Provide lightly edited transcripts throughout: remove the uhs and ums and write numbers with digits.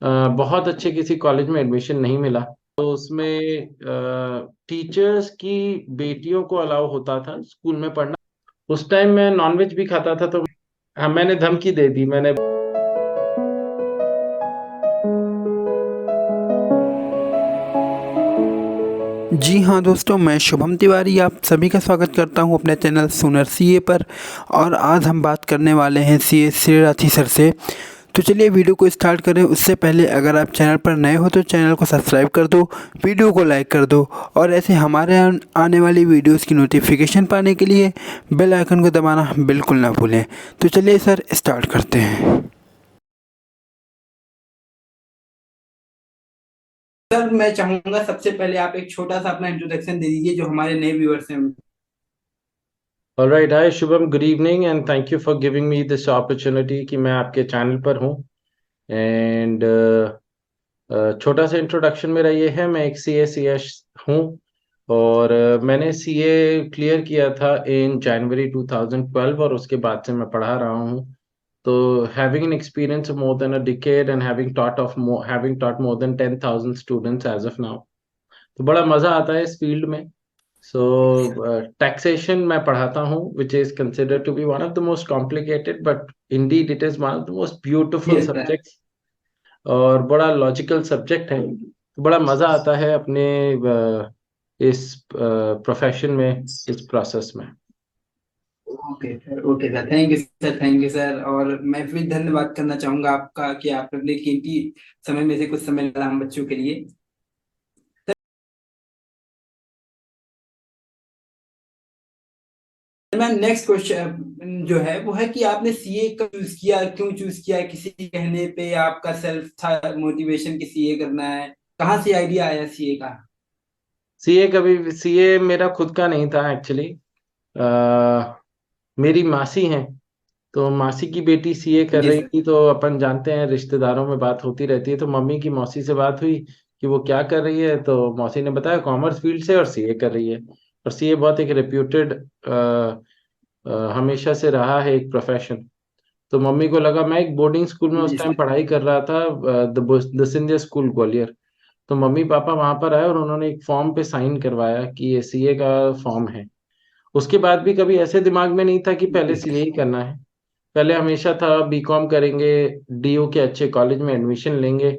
बहुत अच्छे किसी कॉलेज में एडमिशन नहीं मिला। तो उसमें टीचर्स की बेटियों को अलाउ होता था स्कूल में पढ़ना। उस टाइम मैं नॉनवेज भी खाता था, तो हाँ, मैंने धमकी दे दी। मैंने जी हाँ दोस्तों, मैं शुभम तिवारी आप सभी का स्वागत करता हूँ अपने चैनल सुनर सीए पर। और आज हम बात करने वाले हैं सीए श्रीराथी सर से। तो चलिए वीडियो को स्टार्ट करें। उससे पहले अगर आप चैनल पर नए हो तो चैनल को सब्सक्राइब कर दो, वीडियो को लाइक कर दो और ऐसे हमारे आने वाली वीडियोस की नोटिफिकेशन पाने के लिए बेल आइकन को दबाना बिल्कुल ना भूलें। तो चलिए सर स्टार्ट करते हैं। सर मैं चाहूंगा सबसे पहले आप एक छोटा सा अपना इंट्रोडक्शन दे दीजिए जो हमारे नए व्यूअर्स हैं। All right, hi Shubham, good evening and thank you for giving me this opportunity कि मैं आपके चैनल पर हूँ। एंड छोटा सा इंट्रोडक्शन मेरा ये है, मैं एक CA हूँ। और मैंने CA क्लियर किया था इन जनवरी 2012 और उसके बाद से मैं पढ़ा रहा हूँ। तो having an experience of more than a decade and having taught more than 10,000 students as of now, तो बड़ा मजा आता है इस फील्ड में। सो टैक्सेशन मैं पढ़ाता हूँ, which is considered to be one of the most complicated, but indeed it is one of the most beautiful yes sir. Subjects. और बड़ा लॉजिकल सब्जेक्ट है, तो बड़ा मजा आता है अपने इस प्रोफेशन में, इस प्रोसेस में। Okay sir, thank you sir, thank you sir. और मैं फिर धन्यवाद करना चाहूंगा आपका कि आप अपने कीमती समय में से कुछ समय निकाला हम बच्चों के लिए। मैं नेक्स्ट क्वेश्चन जो है वो है कि आपने सीए कब चूज किया, क्यों चूज किया, किसी के कहने पे, आपका सेल्फ था मोटिवेशन कि सीए करना है, कहाँ से आइडिया आया सीए का? सीए मेरा खुद का नहीं था एक्चुअली। मेरी मासी हैं, तो मासी की बेटी सीए कर जी रही सर। थी, तो अपन जानते हैं रिश्तेदारों में बात होती रहती है। तो मम्मी की मौसी से बात हुई कि वो क्या कर रही है, तो मौसी ने बताया कॉमर्स फील्ड से और सीए कर रही है। और सीए बहुत एक रेप्यूटेड हमेशा से रहा है एक प्रोफेशन। तो मम्मी को लगा, मैं एक बोर्डिंग स्कूल में उस जी टाइम सर। पढ़ाई कर रहा था, द सिंधिया स्कूल ग्वालियर। तो मम्मी पापा वहां पर आए और उन्होंने एक फॉर्म पे साइन करवाया कि ये सीए का फॉर्म है। उसके बाद भी कभी ऐसे दिमाग में नहीं था कि पहले ओके सीए ही करना है। पहले हमेशा था बीकॉम करेंगे, डीयू के अच्छे कॉलेज में एडमिशन लेंगे।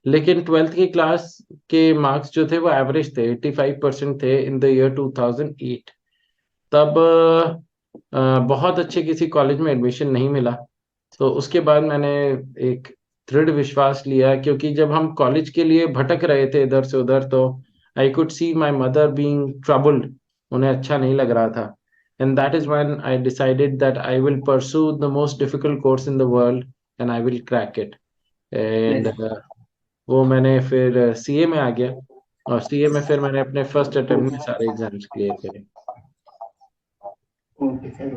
लेकिन ट्वेल्थ की क्लास के मार्क्स जो थे वो एवरेज थे, 85% थे इन द ईयर 2008। तब बहुत अच्छे किसी कॉलेज में एडमिशन नहीं मिला। तो उसके बाद मैंने एक दृढ़ विश्वास लिया, क्योंकि जब हम कॉलेज के लिए भटक रहे थे इधर से उधर, तो I could see my mother being troubled. उन्हें अच्छा नहीं लग रहा था। And that is when I decided that I will pursue the most difficult course in the world and I will crack it. And yes. वो मैंने फिर CA में आ गया। और सीए में फिर मैंने अपने फर्स्ट अटेम्प्ट में सारे एग्जाम्स क्लियर करे। Okay sir.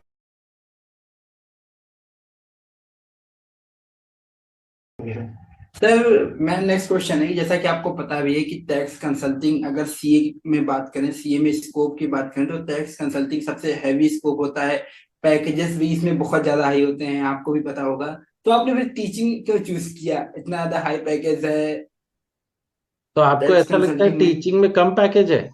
सर मैं नेक्स्ट क्वेश्चन है कि जैसा कि आपको पता भी है कि टैक्स कंसल्टिंग, अगर सीए में बात करें, सीए में स्कोप की बात करें तो टैक्स कंसल्टिंग सबसे हैवी स्कोप होता है। पैकेजेस भी इसमें बहुत ज्यादा हाई होते हैं, आपको भी पता होगा। तो आपने फिर टीचिंग क्यों चूज किया? इतना ज्यादा हाई पैकेज है तो आपको टैक्स ऐसा लगता है कंसल्टिंग में। टीचिंग में कम पैकेज है?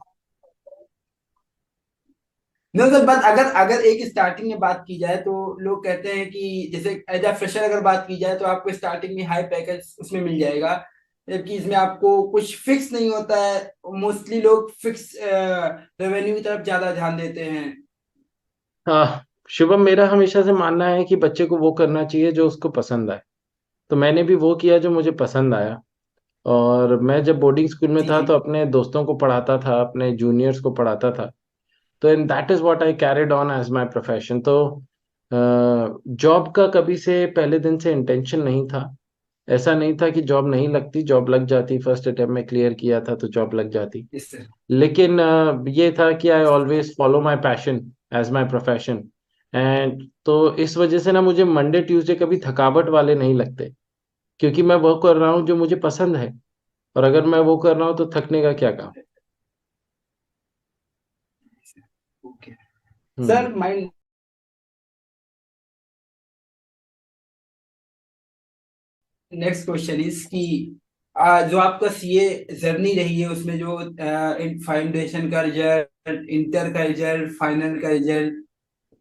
नो सर, बट अगर अगर एक स्टार्टिंग में बात की जाए तो लोग कहते हैं कि जैसे एज अ फ्रेशर अगर बात की जाए तो आपको स्टार्टिंग में हाई पैकेज उसमें मिल जाएगा, जबकि इसमें आपको कुछ फिक्स नहीं होता है। मोस्टली लोग फिक्स रेवेन्यू की तरफ ज्यादा ध्यान देते हैं। हाँ शुभम, मेरा हमेशा से मानना है कि बच्चे को वो करना चाहिए जो उसको पसंद आए। तो मैंने भी वो किया जो मुझे पसंद आया। और मैं जब बोर्डिंग स्कूल में जी था जी। तो अपने दोस्तों को पढ़ाता था, अपने जूनियर्स को पढ़ाता था। तो and that is what I carried on as my profession. तो जॉब का कभी से पहले दिन से इंटेंशन नहीं था। ऐसा नहीं था कि जॉब नहीं लगती, जॉब लग जाती। फर्स्ट अटेम्प्ट में क्लियर किया था तो जॉब लग जाती। Yes sir. लेकिन ये था कि I always follow my passion as my profession. And तो इस वजह से ना मुझे मंडे ट्यूसडे कभी थकावट वाले नहीं लगते, क्योंकि मैं वो कर रहा हूँ जो मुझे पसंद है। और अगर मैं वो कर रहा हूँ तो थकने का क्या काम। Okay hmm. Sir. Mind next question is कि जो आपका सीए जर्नी रही है उसमें जो फाउंडेशन का रिजल्ट, इंटर का रिजल्ट, फाइनल का रिजल्ट,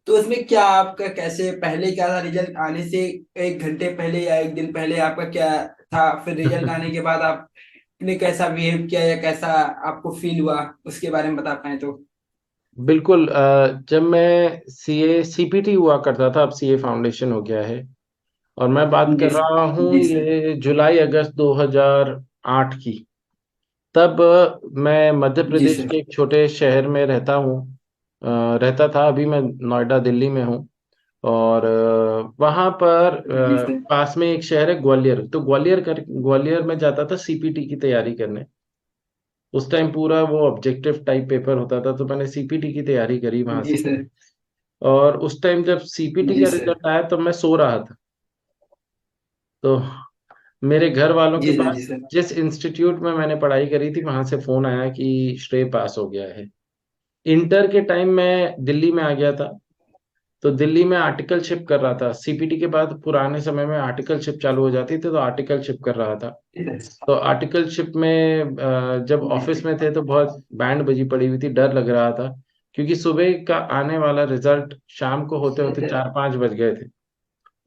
तो उसमें क्या आपका कैसे पहले क्या था रिजल्ट आने से एक घंटे पहले या एक दिन पहले आपका क्या था, फिर रिजल्ट आने के बाद आपने कैसा बिहेव किया या कैसा आपको फील हुआ, उसके बारे में बता पाए तो। बिल्कुल। जब मैं सीए सीपीटी हुआ करता था, अब सीए फाउंडेशन हो गया है, और मैं बात जी कर रहा हूँ जी सर। ये जुलाई अगस्त 2008 की। तब मैं मध्य जी प्रदेश सर। के एक छोटे शहर में रहता हूँ। रहता था, अभी मैं नोएडा दिल्ली में हूँ। और वहाँ पर जी सर। पास में एक शहर है ग्वालियर, तो ग्वालियर में जाता था सीपीटी की तैयारी करने। उस टाइम पूरा वो ऑब्जेक्टिव टाइप पेपर होता था, तो मैंने सीपीटी की तैयारी करी वहां जी से। सर। और उस टाइम जब सीपीटी जी का सर। रिजल्ट आया तो मैं सो रहा था। तो मेरे घर वालों के जी सर। जी पास, सर। जिस इंस्टीट्यूट में मैंने पढ़ाई करी थी, वहां से फोन आया कि श्रेय पास हो गया है। इंटर के टाइम मैं दिल्ली में आ गया था। तो दिल्ली में आर्टिकलशिप कर रहा था, सीपीटी के बाद पुराने समय में आर्टिकलशिप चालू हो जाती थी, तो आर्टिकलशिप कर रहा था। जी सर। तो आर्टिकलशिप में जब जी ऑफिस सर। में थे तो बहुत बैंड बजी पड़ी हुई थी, डर लग रहा था। क्योंकि सुबह का आने वाला रिजल्ट शाम को होते जी होते सर। 4-5 बज गए थे।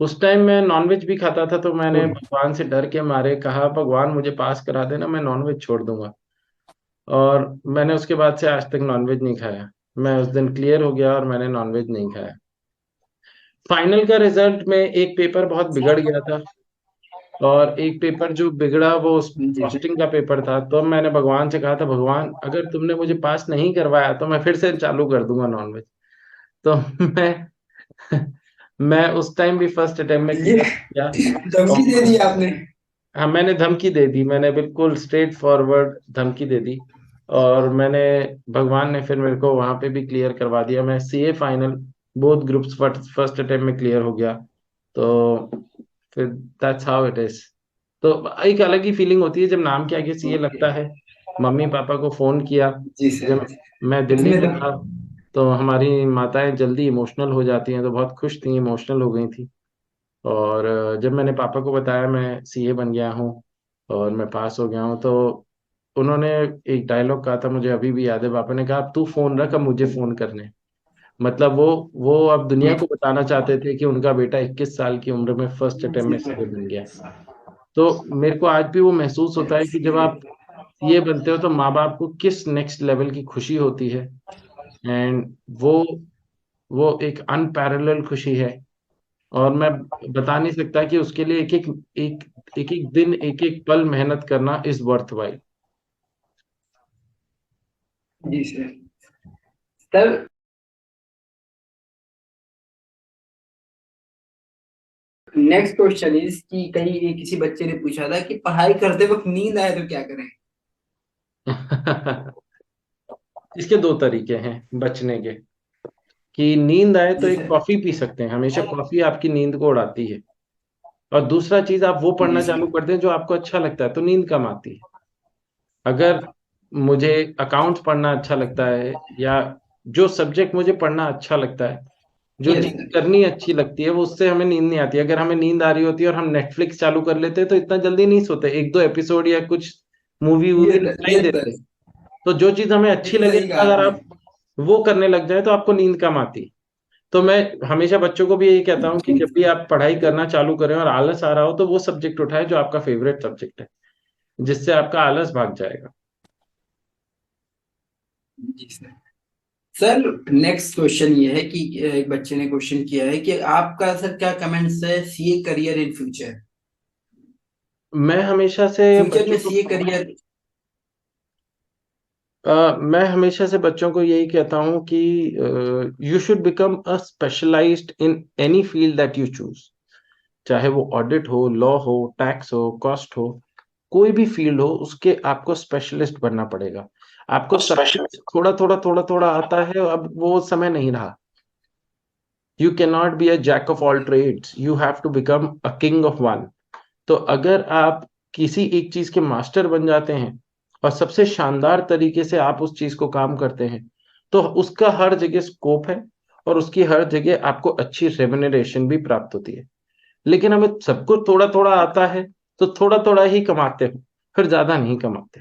उस टाइम मैं नॉनवेज भी खाता था, तो मैंने ओह। भगवान से डर के मारे कहा, भगवान मुझे पास करा देना, मैं नॉनवेज छोड़ दूंगा। और मैंने उसके बाद से आज तक नॉनवेज नहीं खाया। मैं उस दिन क्लियर हो गया और मैंने नॉनवेज नहीं खाया। फाइनल का रिजल्ट में एक पेपर बहुत बिगड़ गया था, और एक पेपर जो बिगड़ा वो जी सर। कॉस्टिंग का पेपर था। तो मैंने भगवान से कहा था, भगवान अगर तुमने मुझे पास नहीं करवाया तो मैं फिर से चालू कर दूंगा नॉनवेज। तो मैं मैं उस टाइम भी फर्स्ट अटेम्प्ट में ये क्लियर किया। धमकी दे दी और आपने। हाँ, मैंने धमकी दे दी, मैंने बिल्कुल स्ट्रेट फॉरवर्ड धमकी दे दी। और मैंने, भगवान ने फिर मेरे को वहां पे भी क्लियर करवा दिया। मैं CA final both groups first attempt में क्लियर हो गया। तो फिर दैट्स हाउ इट इज। तो एक अलग ही फीलिंग होती है जब नाम के आगे सीए ओके। लगता है। मम्मी पापा को फोन किया जी सर। जब मैं दिल्ली उसमें में था। तो हमारी माताएं जल्दी इमोशनल हो जाती हैं, तो बहुत खुश थी, इमोशनल हो गई थी। और जब मैंने पापा को बताया मैं सीए बन गया हूँ और मैं पास हो गया हूँ, तो उन्होंने एक डायलॉग कहा था, मुझे अभी भी याद है। पापा ने कहा, अब तू फोन रख, अब मुझे फोन करने। मतलब वो अब दुनिया को बताना चाहते थे कि उनका बेटा 21 साल की उम्र में फर्स्ट अटेम्प्ट में सीए बन गया। तो मेरे को आज भी वो महसूस होता है कि जब आप सीए बनते हो तो माँ बाप को किस नेक्स्ट लेवल की खुशी होती है। एंड वो एक अनपैरेलल खुशी है। और मैं बता नहीं सकता कि उसके लिए एक एक दिन, एक एक पल मेहनत करना इज वर्थ वाइल। जी sir. Sir next question is कि कहीं किसी बच्चे ने पूछा था कि पढ़ाई करते वक्त नींद आए तो क्या करें। इसके दो तरीके हैं बचने के। कि नींद आए तो जी एक सर। कॉफी पी सकते हैं, हमेशा कॉफी आपकी नींद को उड़ाती है। और दूसरा चीज, आप वो जी पढ़ना सर। चालू कर दें जो आपको अच्छा लगता है, तो नींद कम आती है। अगर मुझे अकाउंट्स पढ़ना अच्छा लगता है, या जो सब्जेक्ट मुझे पढ़ना अच्छा लगता है, जो यस चीज सर। करनी अच्छी लगती है, वो उससे हमें नींद नहीं आती। अगर हमें नींद आ रही होती है और हम नेटफ्लिक्स चालू कर लेते हैं तो इतना जल्दी नहीं सोते, एक दो एपिसोड या कुछ मूवी वूवी यस सर। निपटा ही यस देते सर। हैं। तो जो चीज हमें अच्छी बिल्कुल लगे, सही कहा अगर आपने। आप वो करने लग जाए तो आपको नींद कम आती। तो मैं हमेशा बच्चों को भी यही कहता हूँ कि जब भी आप पढ़ाई करना चालू करें और आलस आ रहा हो, तो वो सब्जेक्ट उठाए जो आपका फेवरेट सब्जेक्ट है, जिससे आपका आलस भाग जाएगा। जी सर। सर नेक्स्ट क्वेश्चन ये है कि एक बच्चे ने क्वेश्चन किया है कि आपका सर क्या कमेंट्स है सीए करियर इन फ्यूचर। मैं हमेशा से फ्यूचर बच्चों में को सीए करियर। मैं हमेशा से बच्चों को यही कहता हूँ कि you should become a specialised in any field that you choose. चाहे वो ऑडिट हो, लॉ हो, टैक्स हो, कॉस्ट हो, कोई भी फील्ड हो, उसके आपको स्पेशलिस्ट बनना पड़ेगा। आपको सब कुछ थोड़ा थोड़ा थोड़ा थोड़ा आता है, अब वो समय नहीं रहा। You can not be a jack of all trades, you have to become a king of one. तो अगर आप किसी एक चीज के मास्टर बन जाते हैं और सबसे शानदार तरीके से आप उस चीज को काम करते हैं, तो उसका हर जगह स्कोप है, और उसकी हर जगह आपको अच्छी रेम्युनरेशन भी प्राप्त होती है। लेकिन हमें सब कुछ थोड़ा थोड़ा आता है, तो थोड़ा थोड़ा ही कमाते हो, फिर ज्यादा नहीं कमाते।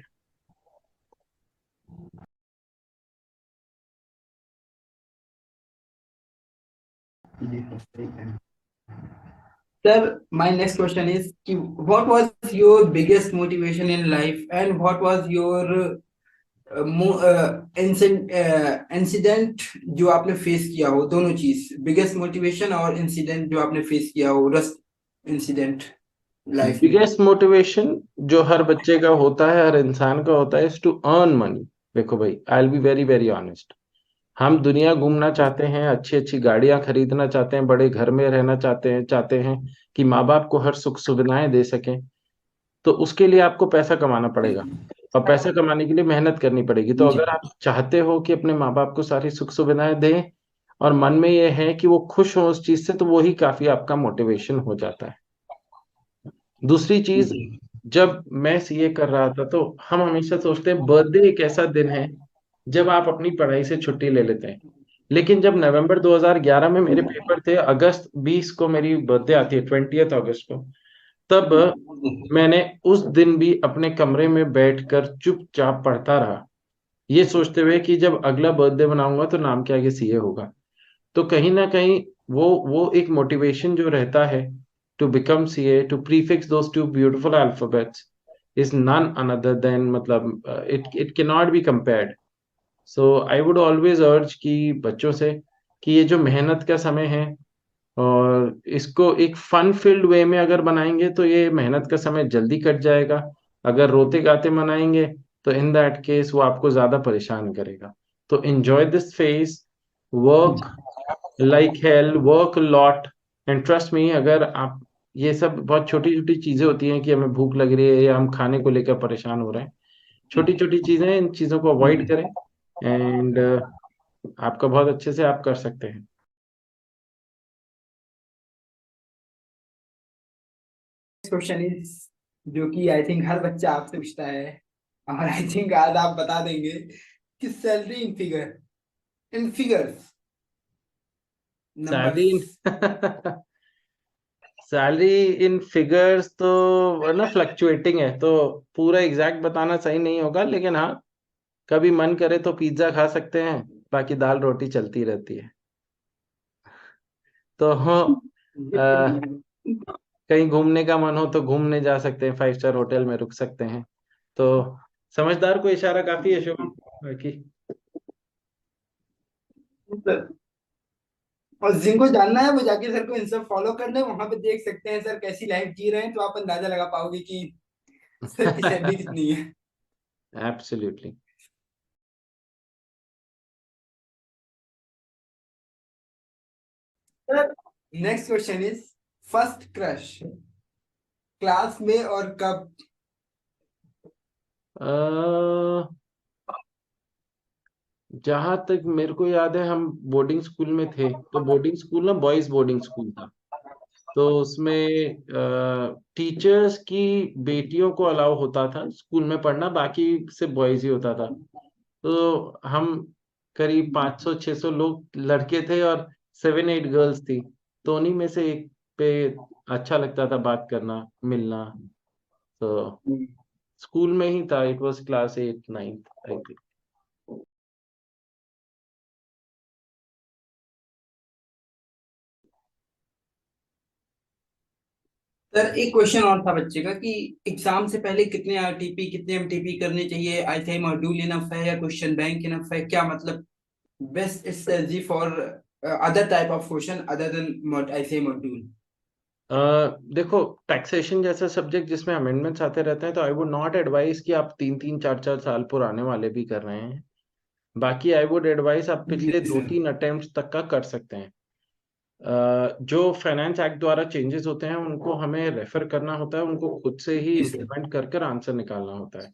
Sir, my next question is कि what was your biggest motivation in life and what was your incident जो आपने फेस किया हो, दोनों चीज, बिगेस्ट मोटिवेशन और इंसिडेंट जो आपने फेस किया हो, रस्ट इंसिडेंट लाइफ में। बिगेस्ट मोटिवेशन जो हर बच्चे का होता है, हर इंसान का होता है, इज टू अर्न मनी। देखो भाई, I will be very very honest. हम दुनिया घूमना चाहते हैं, अच्छी अच्छी गाड़ियां खरीदना चाहते हैं, बड़े घर में रहना चाहते हैं कि माँ बाप को हर सुख सुविधाएं दे सकें। तो उसके लिए आपको पैसा कमाना पड़ेगा, और पैसा कमाने के लिए मेहनत करनी पड़ेगी। तो जी। अगर आप चाहते हो कि अपने माँ बाप को सारी सुख सुविधाएं दें, और मन में ये है कि वो खुश हो उस चीज से, तो वही काफी आपका मोटिवेशन हो जाता है। दूसरी चीज, जब मैं सीए कर रहा था तो हम हमेशा सोचते हैं बर्थडे एक ऐसा दिन है जब आप अपनी पढ़ाई से छुट्टी ले लेते हैं। लेकिन जब नवंबर 2011 में मेरे पेपर थे, अगस्त 20 को मेरी बर्थडे आती है, 20 अगस्त को, तब मैंने उस दिन भी अपने कमरे में बैठकर चुपचाप पढ़ता रहा, ये सोचते हुए कि जब अगला बर्थडे मनाऊंगा तो नाम के आगे सीए होगा। तो कहीं ना कहीं वो एक मोटिवेशन जो रहता है to become CA, to prefix those to beautiful alphabets, is none another than, मतलब it can not be compared. So I would always urge कि बच्चों से कि ये जो मेहनत का समय है, और इसको एक फन फील्ड वे में अगर बनाएंगे तो ये मेहनत का समय जल्दी कट जाएगा। अगर रोते गाते मनाएंगे तो इन दैट केस वो आपको ज्यादा परेशान करेगा। तो enjoy this phase, work like hell, work lot, and trust me. अगर आप, ये सब बहुत छोटी छोटी चीजें होती हैं कि हमें भूख लग रही है या हम खाने को लेकर परेशान हो रहे हैं, छोटी छोटी चीजें हैं, इन चीजों को अवॉइड करें, एंड आपका बहुत अच्छे से आप कर सकते हैं। क्वेश्चन इज, जो कि आई थिंक हर बच्चा आपसे पूछता है, और आई थिंक आज आप बता देंगे कि salary in figures, salary numbers. Salary in figures तो ना फ्लक्चुएटिंग है, तो पूरा एग्जैक्ट बताना सही नहीं होगा, लेकिन हाँ, कभी मन करे तो पिज्जा खा सकते हैं, बाकी दाल रोटी चलती रहती है। तो हाँ, कहीं घूमने का मन हो तो घूमने जा सकते हैं, 5 स्टार होटल में रुक सकते हैं। तो समझदार को इशारा काफी है शुभम, बाकी और जिनको जानना है वो जाके सर को इन सब फॉलो कर ले, वहां पे देख सकते हैं सर कैसी लाइफ जी रहे हैं, तो आप अंदाजा लगा पाओगे कि सर की सैलरी कितनी है। Absolutely. Sir, next question is, first crush class में और कब? जहां तक मेरे को याद है, हम बोर्डिंग स्कूल में थे, तो बोर्डिंग स्कूल ना बॉयज बोर्डिंग स्कूल था। तो उसमें टीचर्स की बेटियों को अलाउ होता था स्कूल में पढ़ना, बाकी से बॉयज ही होता था। तो हम करीब 500-600 लोग लड़के थे, और 7-8 गर्ल्स थी। तो उन्हीं में से एक पे अच्छा लगता था बात करना, मिलना। तो स्कूल में ही था, it was class 8-9 I think. Sir, एक क्वेश्चन और था बच्चे का कि एग्जाम से पहले कितने आरटीपी कितने एमटीपी करने चाहिए, आई थिंक मॉड्यूल इनफ है या क्वेश्चन बैंक इनफ है, क्या मतलब best strategy for other type of question other than I think module? देखो, टैक्सेशन जैसा सब्जेक्ट जिसमें अमेंडमेंट्स आते रहते हैं, तो आई वुड नॉट एडवाइस कि आप 3-3 4-4 साल पुराने वाले भी कर रहे हैं। बाकी आई वुड एडवाइस आप जी पिछले दो सर। तीन अटेम्प्ट तक का कर सकते हैं। जो फाइनेंस एक्ट द्वारा चेंजेस होते हैं उनको हमें रेफर करना होता है, उनको खुद से ही जी सर। इम्प्लीमेंट कर कर आंसर निकालना होता है।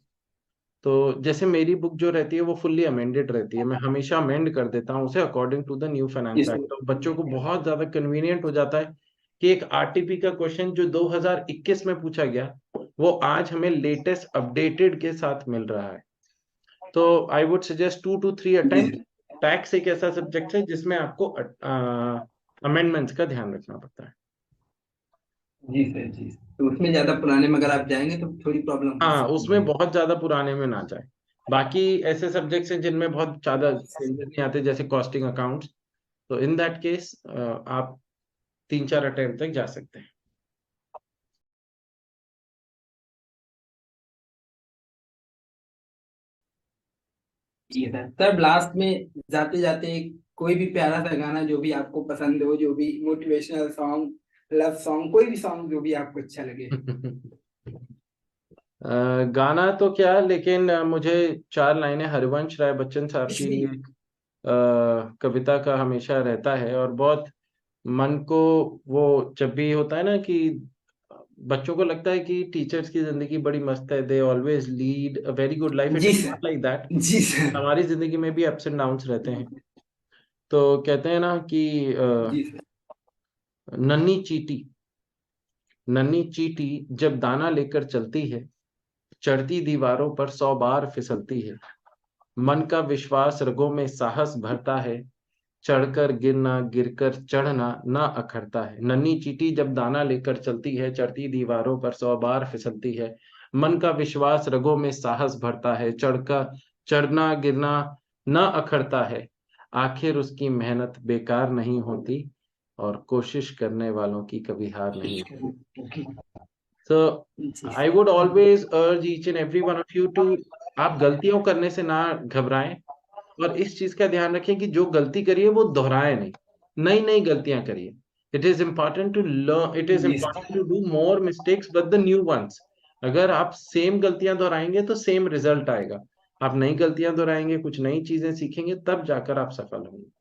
तो जैसे मेरी बुक जो रहती है वो फुल्ली अमेंडेड रहती है, मैं हमेशा अमेंड कर देता हूँ उसे अकॉर्डिंग टू द न्यू जी फाइनेंस एक्ट। सर। तो बच्चों को बहुत ज्यादा कन्वीनियंट हो जाता है कि एक आरटीपी का क्वेश्चन जो 2021 में पूछा गया, वो आज हमें लेटेस्ट अपडेटेड के साथ मिल रहा है। तो आई वुड सजेस्ट 2 to 3 जी अटेम्प्ट। सर। टैक्स एक ऐसा सब्जेक्ट है जिसमें आपको अमेंडमेंट्स का ध्यान रखना पड़ता है। जी सर। जी सर। तो उसमें ज्यादा पुराने में अगर आप जाएंगे तो थोड़ी प्रॉब्लम हो हाँ, सकती उसमें है। बहुत ज्यादा पुराने में ना जाए। बाकी ऐसे सब्जेक्ट्स हैं जिनमें बहुत ज्यादा चेंजेस नहीं आते, जैसे कॉस्टिंग अकाउंट्स, तो इन दैट केस आप 3-4 अटेम्प्ट तक जा सकते हैं। ठीक है सर। तब लास्ट में जाते जाते कोई भी प्यारा सा गाना जो भी आपको पसंद हो, जो भी मोटिवेशनल सॉन्ग, लव सॉन्ग, कोई भी सॉन्ग जो भी आपको अच्छा लगे। गाना तो क्या, लेकिन मुझे 4 लाइनें हरिवंश राय बच्चन साहब की एक कविता का हमेशा रहता है, और बहुत मन को, वो जब भी होता है ना कि बच्चों को लगता है कि टीचर्स की जिंदगी बड़ी मस्त है, they always lead a very good life, it जी is sir. Not like that. जी सर। हमारी जिंदगी में भी अप्स एंड डाउन्स रहते हैं। तो कहते हैं ना कि जी सर। नन्ही चीटी, नन्ही चीटी जब दाना लेकर चलती है, चढ़ती दीवारों पर 100 बार फिसलती है। मन का विश्वास रगों में साहस भरता है, चढ़कर गिरना गिरकर चढ़ना ना अखरता है। नन्ही चींटी जब दाना लेकर चलती है, चढ़ती दीवारों पर 100 बार फिसलती है। मन का विश्वास रगों में साहस भरता है, चढ़कर चढ़ना गिरना ना अखरता है। आखिर उसकी मेहनत बेकार नहीं होती, और कोशिश करने वालों की कभी हार नहीं होती। So ji I would always urge each and every one of you to, आप गलतियों करने से ना घबराएं, और इस चीज का ध्यान रखें कि जो गलती करिए वो दोहराए नहीं, नई नई गलतियां करिए। It is important to learn, it is जी important sir. To do more mistakes but the new ones. अगर आप सेम गलतियां दोहराएंगे तो सेम रिजल्ट आएगा। आप नई गलतियां दोहराएंगे, कुछ नई चीजें सीखेंगे, तब जाकर आप सफल होंगे।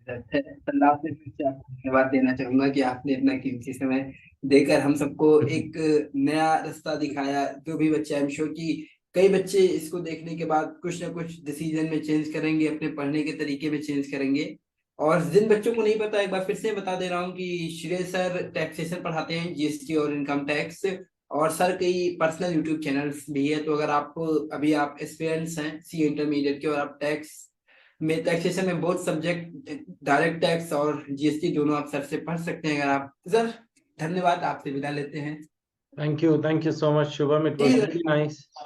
लास्ट में फिर से आपको धन्यवाद देना चाहूंगा कि आपने इतना कीमती समय देकर हम सबको एक नया रास्ता दिखाया। जो भी बच्चे, आई एम श्योर कि कई बच्चे इसको देखने के बाद कुछ ना कुछ डिसीजन में चेंज करेंगे, अपने पढ़ने के तरीके में चेंज करेंगे। और जिन बच्चों को नहीं पता, एक बार फिर से बता दे रहा हूँ कि श्रेय सर टैक्सेशन पढ़ाते हैं, जीएसटी और इनकम टैक्स। और सर कई पर्सनल यूट्यूब चैनल्स भी है। तो अगर आप अभी आप एस्पिरेंट्स हैं सी इंटरमीडिएट के, और आप टैक्स में, टैक्सेशन में बहुत सब्जेक्ट, डायरेक्ट टैक्स और जीएसटी दोनों आप सर से पढ़ सकते हैं। अगर आप सर, धन्यवाद, आपसे विदा लेते हैं। Thank you so much Shubham, it ठीक वाज है रियली सर। नाइस।